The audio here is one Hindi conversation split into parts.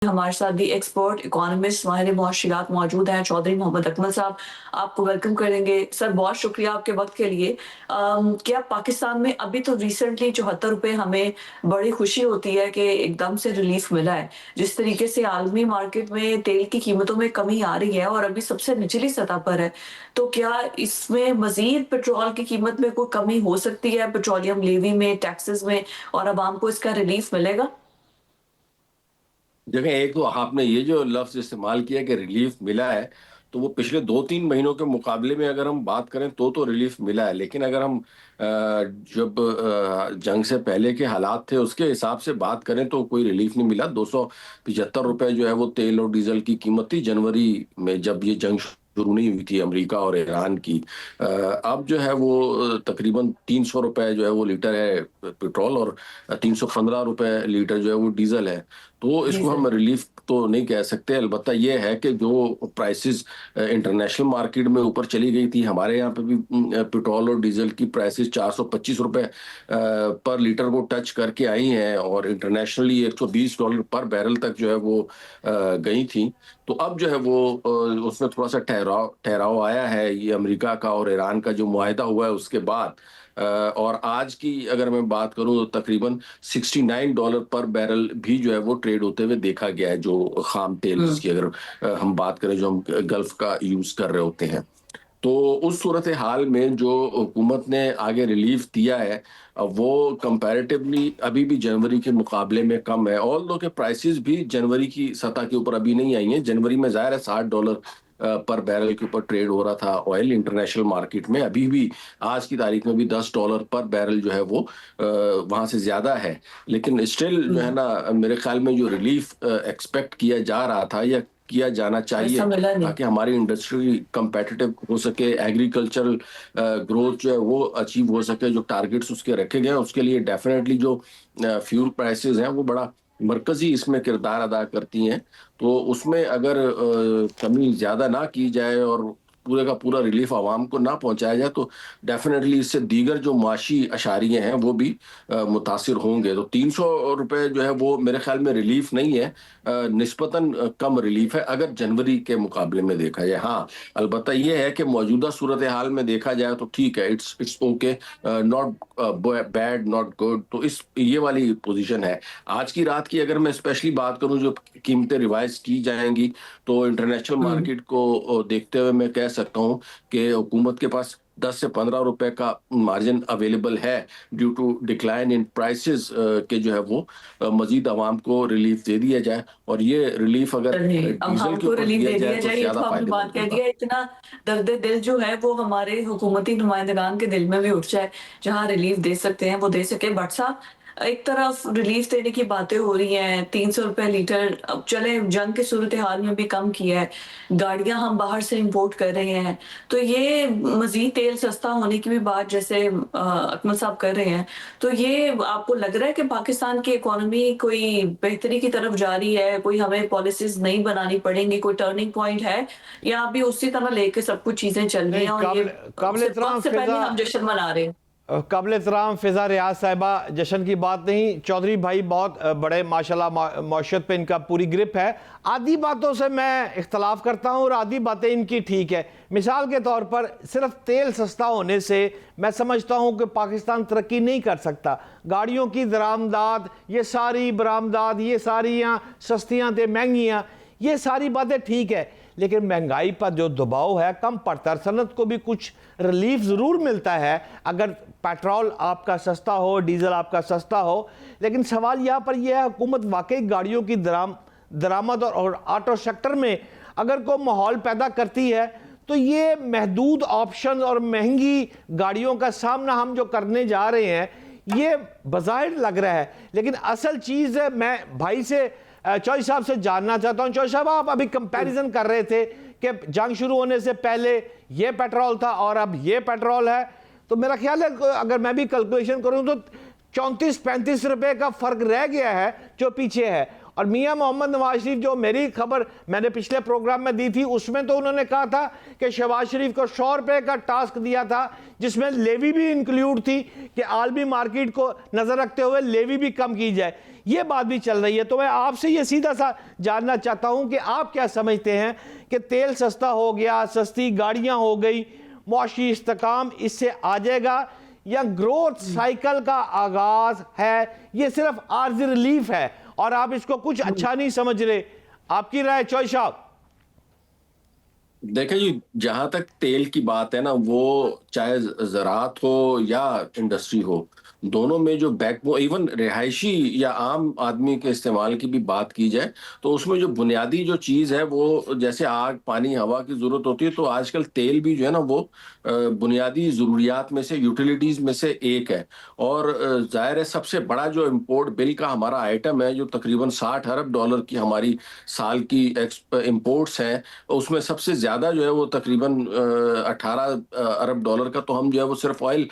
हमारे साथ भी एक्सपर्ट इकोनॉमिस्ट माहिर मुआशिरात मौजूद हैं, चौधरी मोहम्मद अकमल साहब। आपको वेलकम करेंगे सर। बहुत शुक्रिया आपके वक्त के लिए। क्या पाकिस्तान में अभी तो रिसेंटली 74 रुपए हमें बड़ी खुशी होती है कि एकदम से रिलीफ मिला है। जिस तरीके से आलमी मार्केट में तेल की कीमतों में कमी आ रही है और अभी सबसे निचली सतह पर है, तो क्या इसमें मजीद पेट्रोल की कीमत में कोई कमी हो सकती है, पेट्रोलियम लेवी में, टैक्सेस में, और आवाम को इसका रिलीफ मिलेगा? देखें, एक तो आपने ये जो लफ्ज इस्तेमाल किया कि रिलीफ मिला है, तो वो पिछले 2-3 महीनों के मुकाबले में अगर हम बात करें तो रिलीफ मिला है। लेकिन अगर हम जब जंग से पहले के हालात थे उसके हिसाब से बात करें तो कोई रिलीफ नहीं मिला। 275 रुपए जो है वो तेल और डीजल की कीमत थी जनवरी में, जब ये जंग शुरू नहीं हुई थी अमेरिका और ईरान की। अब जो है वो तकरीबन 300 रुपए जो है वो लीटर है पेट्रोल, और 315 रुपए लीटर जो है वो डीजल है। तो जी इसको सर। हम रिलीफ तो नहीं कह सकते। अलबत्ता ये है कि जो प्राइसेस इंटरनेशनल मार्केट में ऊपर चली गई थी, हमारे यहाँ पे भी पेट्रोल और डीजल की प्राइसेस 425 रुपए पर लीटर को टच करके आई हैं, और इंटरनेशनली $120 पर बैरल तक जो है वो गई थी। तो अब जो है वो उसमें थोड़ा सा ठहराव ठहराव आया है, ये अमेरिका का और ईरान का जो मुआहदा हुआ है उसके बाद। और आज की अगर मैं बात करूं तो तकरीबन $69 पर बैरल भी जो है वो ट्रेड होते हुए देखा गया है, जो खाम तेल हम्म। जिसकी अगर हम बात करें, जो हम गल्फ का यूज कर रहे होते हैं। तो उस सूरत हाल में जो हुकूमत ने आगे रिलीफ दिया है, वो कंपैरेटिवली अभी भी जनवरी के मुकाबले में कम है। ऑल दो के प्राइसेस भी जनवरी की सतह के ऊपर अभी नहीं आई हैं। जनवरी में ज़ाहिर है $60 पर बैरल के ऊपर ट्रेड हो रहा था ऑयल इंटरनेशनल मार्केट में। अभी भी आज की तारीख में भी $10 पर बैरल जो है वो वहां से ज्यादा है। लेकिन स्टिल जो है हम्म। ना, मेरे ख्याल में जो रिलीफ एक्सपेक्ट किया जा रहा था या किया जाना वैसा चाहिए, मिला नहीं। ताकि हमारी इंडस्ट्री कंपेटिटिव हो सके, एग्रीकल्चरल ग्रोथ जो है वो अचीव हो सके, जो टारगेट्स उसके रखे गए हैं उसके लिए डेफिनेटली जो फ्यूल प्राइसेस हैं वो बड़ा मरकजी इसमें किरदार अदा करती हैं। तो उसमें अगर कमी ज्यादा ना की जाए और पूरे का पूरा रिलीफ आवाम को ना पहुंचाया जाए, तो डेफिनेटली इससे दीगर जो माशी अशारिये हैं वो भी मुतासिर होंगे। तो 300 रुपए जो है वो मेरे ख्याल में रिलीफ नहीं है, निस्बतन कम रिलीफ है अगर जनवरी के मुकाबले में देखा जाए। हाँ, अलबत्ता ये है कि मौजूदा सूरत हाल में देखा जाए तो ठीक है, it's okay, not bad not good. तो इस ये वाली पोजीशन है। आज की रात की अगर मैं स्पेशली बात करूं, जो कीमतें रिवाइज की जाएंगी, तो इंटरनेशनल हम्म। मार्केट को देखते हुए मैं कह सकता हूं कि हुकूमत के पास 10 से 15 रुपए का मार्जिन अवेलेबल है due to decline in prices, के जो है वो मजीद आवाम को रिलीफ दे दिया जाए। और ये रिलीफ अगर नहीं, अब डीजल के हमको ऊपर रिलीफ दिया दे जाए दिया तो जाए, ये तो ज्यादा आपने बात फायदेमंद कह होगा। दिया। इतना दर्द दिल जो है वो हमारे हुकूमती नुमाइंदगान के दिल में भी उठ जाए, जहाँ रिलीफ दे सकते हैं वो दे सके। बट साहब, एक तरफ रिलीफ देने की बातें हो रही हैं, 300 रुपए लीटर। अब चले, जंग के सूरत हाल में भी कम किया है, गाड़ियां हम बाहर से इंपोर्ट कर रहे हैं, तो ये मजीद तेल सस्ता होने की भी बात जैसे अकमल साहब कर रहे हैं। तो ये आपको लग रहा है कि पाकिस्तान की इकोनॉमी कोई बेहतरी की तरफ जा रही है, कोई हमें पॉलिसीज नहीं बनानी पड़ेंगी, कोई टर्निंग पॉइंट है, या अभी उसी तरह लेके सब कुछ चीजें चल रही नहीं, हैं और ये काबिल काबिल सिर्फ एहतराम वक्त से पहले फिजा, हम जश्न मना रहे हैं? काबिल एहतराम फिजा रियाज साहिबा, जश्न की बात नहीं। चौधरी भाई बहुत बड़े माशाल्लाह, मौशत पे इनका पूरी ग्रिप है। आधी बातों से मैं इख्तलाफ करता हूँ और आधी बातें इनकी ठीक है। मिसाल के तौर पर सिर्फ तेल सस्ता होने से मैं समझता हूँ कि पाकिस्तान तरक्की नहीं कर सकता। गाड़ियों की दरामदाद, ये सारी बरामदाद, ये सारी यहाँ सस्तियाँ थे महंगियाँ, ये सारी बातें ठीक है, लेकिन महंगाई पर जो दबाव है कम पड़ता है। सनत को भी कुछ रिलीफ ज़रूर मिलता है अगर पेट्रोल आपका सस्ता हो, डीजल आपका सस्ता हो। लेकिन सवाल यहाँ पर यह है, हुकूमत वाकई गाड़ियों की दरामद और ऑटो सेक्टर में अगर कोई माहौल पैदा करती है, तो ये महदूद ऑप्शन और महंगी गाड़ियों का सामना हम जो करने जा रहे हैं, ये बज़ाहिर लग रहा है। लेकिन असल चीज़ है, मैं भाई से चौधरी साहब से जानना चाहता हूं। चौधरी साहब, आप अभी कंपैरिजन कर रहे थे कि जंग शुरू होने से पहले ये पेट्रोल था और अब ये पेट्रोल है, तो मेरा ख्याल है अगर मैं भी कैलकुलेशन करूं तो 34-35 रुपए का फर्क रह गया है जो पीछे है। और मियां मोहम्मद नवाज शरीफ, जो मेरी खबर मैंने पिछले प्रोग्राम में दी थी, उसमें तो उन्होंने कहा था कि शहबाज शरीफ को 100 रुपए का टास्क दिया था, जिसमें लेवी भी इंक्लूड थी कि आलमी मार्केट को नजर रखते हुए लेवी भी कम की जाए। ये बात भी चल रही है। तो मैं आपसे ये सीधा सा जानना चाहता हूं कि आप क्या समझते हैं कि तेल सस्ता हो गया, सस्ती गाड़ियां हो गई, मुआशी इस्तेकाम इससे आ जाएगा, या ग्रोथ साइकिल का आगाज है, ये सिर्फ आर्जी रिलीफ है और आप इसको कुछ अच्छा नहीं समझ रहे? आपकी राय चॉइस साहब। देखें जी, जहां तक तेल की बात है ना, वो चाहे ज़राअत हो या इंडस्ट्री हो, दोनों में जो बैकबोन, इवन रिहायशी या आम आदमी के इस्तेमाल की भी बात की जाए, तो उसमें जो बुनियादी जो चीज़ है वो जैसे आग, पानी, हवा की ज़रूरत होती है, तो आजकल तेल भी जो है ना वो बुनियादी ज़रूरियात में से, यूटिलिटीज़ में से एक है। और ज़ाहिर है सबसे बड़ा जो इम्पोर्ट बिल का हमारा आइटम है, जो तकरीबन $60 अरब की हमारी साल की इम्पोर्ट्स हैं, उसमें सबसे ज्यादा जो है वो तकरीबन $18 अरब का तो हम जो है वो सिर्फ ऑयल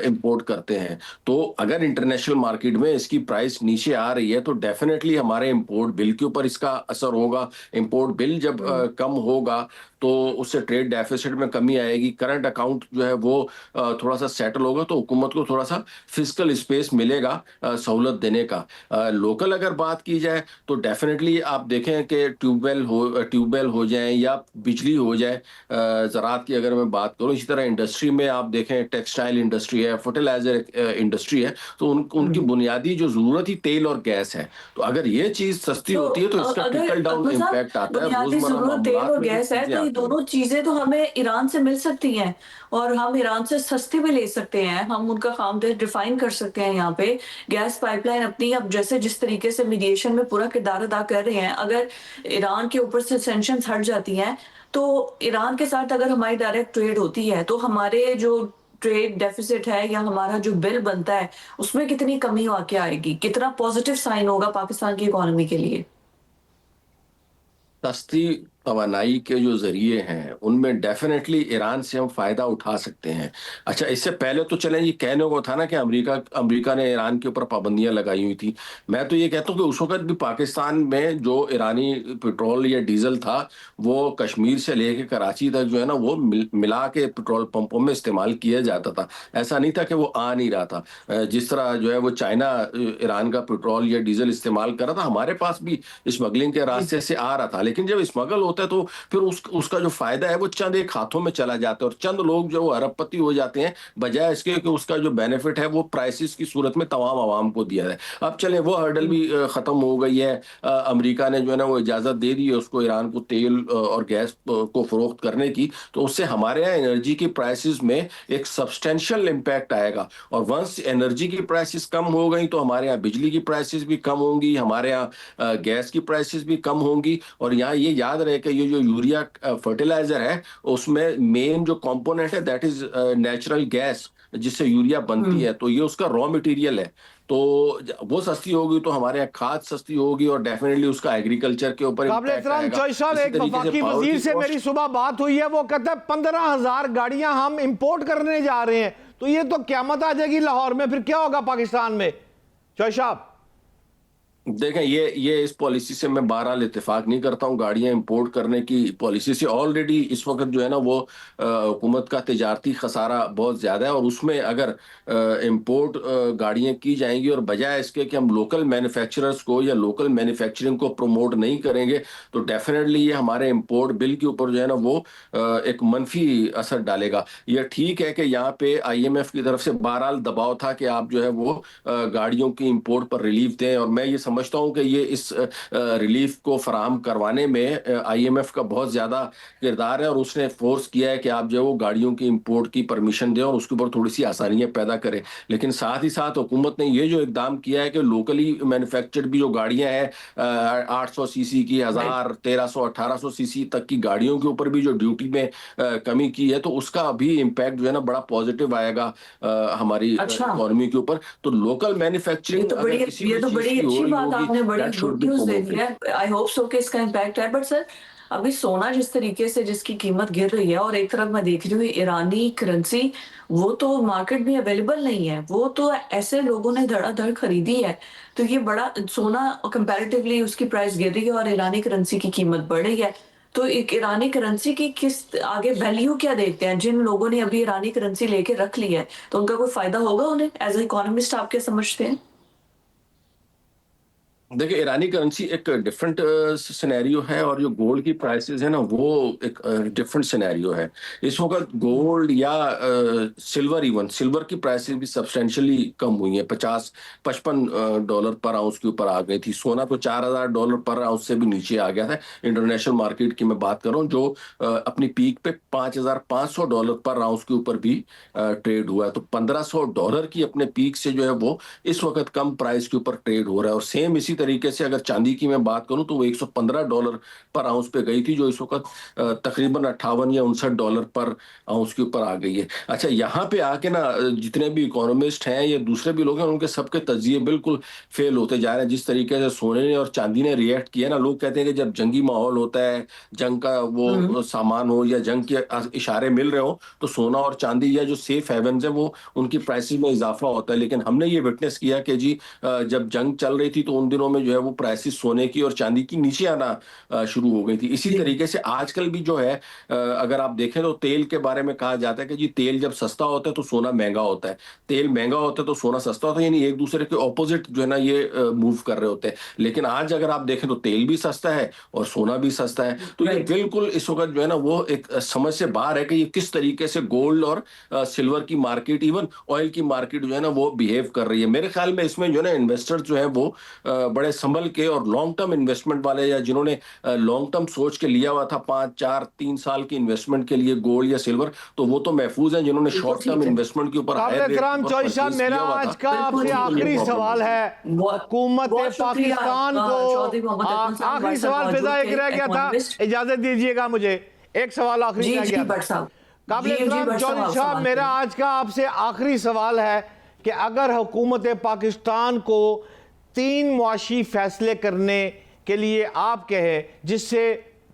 इंपोर्ट करते हैं। तो अगर इंटरनेशनल मार्केट में इसकी प्राइस नीचे आ रही है तो डेफिनेटली हमारे इंपोर्ट बिल के ऊपर इसका असर होगा। इंपोर्ट बिल जब कम होगा तो उससे ट्रेड डेफिसिट में कमी आएगी, करंट अकाउंट जो है वो थोड़ा सा सेटल होगा, तो हुकूमत को थोड़ा सा फिस्कल स्पेस मिलेगा सहूलत देने का। लोकल अगर बात की जाए तो डेफिनेटली आप देखें कि ट्यूबवेल हो जाए या बिजली हो जाए, ज़राअत की अगर मैं बात करूं, इसी तरह इंडस्ट्री में आप देखें टेक्सटाइल इंडस्ट्री है, फर्टिलाइजर इंडस्ट्री है, तो उनकी बुनियादी जो जरूरत ही तेल और गैस है। तो अगर ये चीज सस्ती तो होती है तो इसका ट्रिकल डाउन अकबर साहब, इम्पैक्ट आता है बुनियादी रोजमर्रा जरूरत तेल मामलात और में जो गैस है, चीजें तो ये आती हैं। दोनों चीजें तो हमें ईरान से मिल सकती हैं और हम ईरान से सस्ते में ले सकते हैं। हम उनका खामखजान रिफाइन कर सकते हैं यहाँ पे। गैस पाइपलाइन अपनी, अब जैसे जिस तरीके से मीडिएशन में पूरा किरदार अदा कर रहे हैं, अगर ईरान के ऊपर से सैंक्शंस हट जाती हैं तो ईरान के साथ अगर हमारी डायरेक्ट ट्रेड होती है तो हमारे जो ट्रेड डेफिसिट है या हमारा जो बिल बनता है उसमें कितनी कमी आके आएगी, कितना पॉजिटिव साइन होगा पाकिस्तान की इकोनॉमी के लिए। सस्ती तवानाई के जो जरिए हैं उनमें डेफिनेटली ईरान से हम फायदा उठा सकते हैं। अच्छा, इससे पहले तो चलें, ये कहने को था ना कि अमेरिका ने ईरान के ऊपर पाबंदियां लगाई हुई थी। मैं तो ये कहता हूँ कि उस वक्त भी पाकिस्तान में जो ईरानी पेट्रोल या डीजल था वो कश्मीर से लेके कराची तक जो है ना वो मिला के पेट्रोल पंपों में इस्तेमाल किया जाता था। ऐसा नहीं था कि वो आ नहीं रहा था। जिस तरह जो है वो चाइना ईरान का पेट्रोल या डीजल इस्तेमाल कर रहा था, हमारे पास भी स्मगलिंग के रास्ते से आ रहा था। लेकिन जब स्मगल होता है तो फिर उसका जो फायदा है वो चंद एक हाथों में चला जाता है और चंद लोग जो अरबपति हो जाते हैं, बजाय इसके कि उसका जो बेनिफिट है वो प्राइसेस की सूरत में तमाम आवाम को दिया जाए। अब चले वो हर्डल भी खत्म हो गई है। अमेरिका ने जो है ना वो इजाजत दे दी है उसको, ईरान को तेल और गैस को फरोख्त करने की, तो उससे हमारे यहाँ एनर्जी की प्राइसेस में एक सब्सटेंशियल इम्पैक्ट आएगा। और वंस एनर्जी की प्राइसेस कम हो गई तो हमारे यहाँ बिजली की प्राइसेस भी कम होंगी, हमारे यहाँ गैस की प्राइसेस भी कम होंगी। और यहाँ ये याद रहे कि ये जो यूरिया फर्टिलाइजर है उसमें मेन जो कंपोनेंट है दैट इज नेचुरल गैस, जिससे यूरिया बनती है, तो ये उसका रॉ मटेरियल है। तो वो सस्ती होगी तो हमारे यहाँ खाद सस्ती होगी और डेफिनेटली उसका एग्रीकल्चर के ऊपर काबिल इम्पैक्ट एहतराम आएगा। चॉइस साहब, इसी एक तरीके से वफाकी पावर वजीर की से कॉस्ट। मेरी सुबह बात हुई है, वो कहता है 15,000 गाड़ियां हम इंपोर्ट करने जा रहे हैं, तो ये तो क्यामत आ जाएगी लाहौर में, फिर क्या होगा पाकिस्तान में? चॉइस साहब। देखें, ये इस पॉलिसी से मैं बहरहाल इत्तेफाक नहीं करता हूँ। गाड़ियां इंपोर्ट करने की पॉलिसी से ऑलरेडी इस वक्त जो है ना वो हुकूमत का तिजारती खसारा बहुत ज़्यादा है। और उसमें अगर इंपोर्ट गाड़ियां की जाएंगी और बजाय इसके कि हम लोकल मैन्युफैक्चरर्स को या लोकल मैन्युफैक्चरिंग को प्रमोट नहीं करेंगे, तो डेफिनेटली ये हमारे इंपोर्ट बिल के ऊपर जो है ना वो एक मनफी असर डालेगा। यह ठीक है कि यहाँ पे IMF की तरफ से बहरहाल दबाव था कि आप जो है वो गाड़ियों की इंपोर्ट पर रिलीफ दें, और मैं ये समझता हूं कि ये इस रिलीफ को फराहम करवाने में IMF का बहुत ज्यादा किरदार है। और उसने फोर्स किया है कि आप जो है वो गाड़ियों की इंपोर्ट की परमिशन दें और उसके ऊपर थोड़ी सी आसानियां पैदा करें। लेकिन साथ ही साथ हुकूमत ने ये जो इकदाम किया है कि लोकली मैन्युफैक्चर्ड भी जो गाड़ियां हैं 800 सीसी की, 1000, 1300, 1800 सीसी तक की गाड़ियों के ऊपर भी जो ड्यूटी में कमी की है, तो उसका भी इम्पैक्ट जो है ना बड़ा पॉजिटिव आएगा हमारी अच्छा, इकोनॉमी के ऊपर। तो लोकल मैन्युफैक्चरिंग अगर किसी भी चीज बड़ी की हो अच्छी रही बात होगी, आपने, बड़ी that should good be news दे दी प्रमोटेड। है। आई होप सो कि इसका इम्पैक्ट है। बट सर, अभी सोना जिस तरीके से जिसकी कीमत गिर रही है और एक तरफ मैं देख रही हूँ ईरानी करेंसी, वो तो मार्केट में अवेलेबल नहीं है, वो तो ऐसे लोगों ने धड़ाधड़ खरीदी है। तो ये बड़ा सोना कंपैरेटिवली उसकी प्राइस गिर रही है और ईरानी करेंसी की कीमत बढ़ रही है। तो एक ईरानी करेंसी की किस आगे वैल्यू क्या देखते हैं जिन लोगों ने अभी ईरानी करेंसी लेके रख ली है, तो उनका कोई फायदा होगा उन्हें? एज ए इकोनॉमिस्ट आप क्या समझते हैं? देखिए, ईरानी करेंसी एक डिफरेंट सिनेरियो है और जो गोल्ड की प्राइसेस है ना वो एक डिफरेंट सिनेरियो है। इस वक्त गोल्ड या सिल्वर, इवन सिल्वर की प्राइसेस भी सब्सटेंशियली कम हुई हैं। 50-55 डॉलर पर आउंस के ऊपर आ गई थी। सोना तो $4000 पर आउंस से भी नीचे आ गया था। इंटरनेशनल मार्केट की मैं बात कर रहा हूँ, जो अपनी पीक पे $5500 पर आउंस के ऊपर भी ट्रेड हुआ है। तो $1500 की अपने पीक से जो है वो इस वक्त कम प्राइस के ऊपर ट्रेड हो रहा है। और सेम इसी तरीके से अगर चांदी की मैं बात करूं तो वो $115 पर आउंस पे गई थी, जो इस वक्त तकरीबन 58 या $59 पर आउंस के ऊपर आ गई है। अच्छा, यहाँ पे आके ना जितने भी इकोनॉमिस्ट हैं या दूसरे भी लोग हैं, उनके सबके तजिए बिल्कुल फेल होते जा रहे हैं। जिस तरीके से सोने ने और चांदी ने रिएक्ट किया ना, लोग कहते हैं कि जब जंगी माहौल होता है, जंग का वो सामान हो या जंग के इशारे मिल रहे हो, तो सोना और चांदी या जो सेफ हेवन्स है वो उनकी प्राइसेस में इजाफा होता है। लेकिन हमने ये विटनेस किया कि जी जब जंग चल रही थी तो उन दिनों में जो है वो प्राइसेस सोने की और चांदी की नीचे आना शुरू हो गई थी। इसी जी। तरीके से आजकल भी जो है अगर आप देखें तो तेल के बारे में कहा जाता है कि जी तेल जब सस्ता होता है तो सोना महंगा होता है, तेल महंगा होता है तो सोना सस्ता होता है, यानी एक दूसरे के ऑपोजिट जो है ना ये मूव कर रहे होते हैं। लेकिन आज अगर आप देखें तो तेल भी सस्ता है और सोना भी सस्ता है। तो ये राइट। बिल्कुल इस वक्त जो है ना वो एक समझ से बाहर है कि ये किस तरीके से गोल्ड और सिल्वर की मार्केट, इवन ऑयल की मार्केट जो है ना वो बिहेव कर रही है। मेरे ख्याल में इसमें जो है ना इन्वेस्टर्स जो है वो बड़े संभल के और लॉन्ग टर्म इन्वेस्टमेंट वाले, या जिन्होंने लॉन्ग टर्म सोच के लिया हुआ था 5-4-3 साल की इन्वेस्टमेंट के लिए गोल्ड या सिल्वर, तो वो तो महफूज हैं। जिन्होंने बिल्कुल शॉर्ट टर्म ठीक है। इन्वेस्टमेंट के ऊपर काबिल हायर रेट एहतराम पर चौधरी साहब, परचेज मेरा किया हुआ आज था, का बिल्कुल आपसे ठीक है। आखिरी प्रॉब्लम सवाल होती है। है। बहुत हुकूमत बहुत शुक्रिया पाकिस्तान चौधरी को मोहम्मद अकमल साहब, आखिरी हमारे साथ सवाल मौजूद फिजा एक थे, रह गया था, इकोनॉमिस्ट। इजाजत दीजिएगा मुझे, एक सवाल आखिरी जी रह जी गया था। भट्ट साहब। काबिल जी जी एहतराम भट्ट चौधरी आप साहब, सवाल मेरा करें। आज का आपसे आखिरी सवाल है कि अगर हुकूमत पाकिस्तान को 3 मुआशी फैसले करने के लिए आप कहें जिससे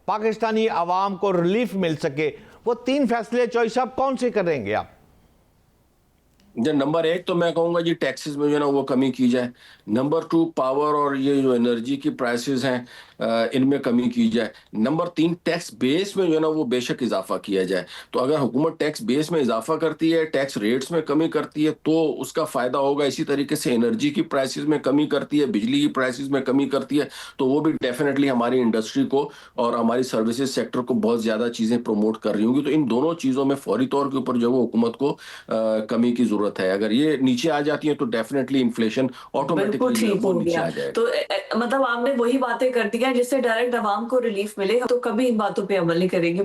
पाकिस्तानी आवाम को रिलीफ मिल सके, वो 3 फैसले चौधरी साहब कौन से करेंगे आप? नंबर 1 तो मैं कहूंगा जी टैक्सेस में जो है ना वो कमी की जाए। नंबर 2 पावर और ये जो एनर्जी की प्राइसेस हैं इनमें कमी की जाए। नंबर 3 टैक्स बेस में जो है ना वो बेशक इजाफा किया जाए। तो अगर हुकूमत टैक्स बेस में इजाफा करती है, टैक्स रेट्स में कमी करती है तो उसका फायदा होगा। इसी तरीके से एनर्जी की प्राइसेस में कमी करती है, बिजली की प्राइसेस में कमी करती है, तो वो भी डेफिनेटली हमारी इंडस्ट्री को और हमारी सर्विसेज सेक्टर को बहुत ज्यादा चीजें प्रमोट कर रही होंगी। तो इन दोनों चीजों में फौरी तौर के ऊपर जो है वो हुकूमत को कमी की जरूरत है। अगर ये नीचे आ जाती है तो डेफिनेटली इन्फ्लेशन बिल्कुल ऑटोमेटिकली जो है ठीक वो हो नीचे गया। आ जाएगा। तो मतलब आपने वही बातें कर दी हैं जिससे डायरेक्ट आवाम को रिलीफ मिले, तो कभी इन बातों पे अमल नहीं करेंगे।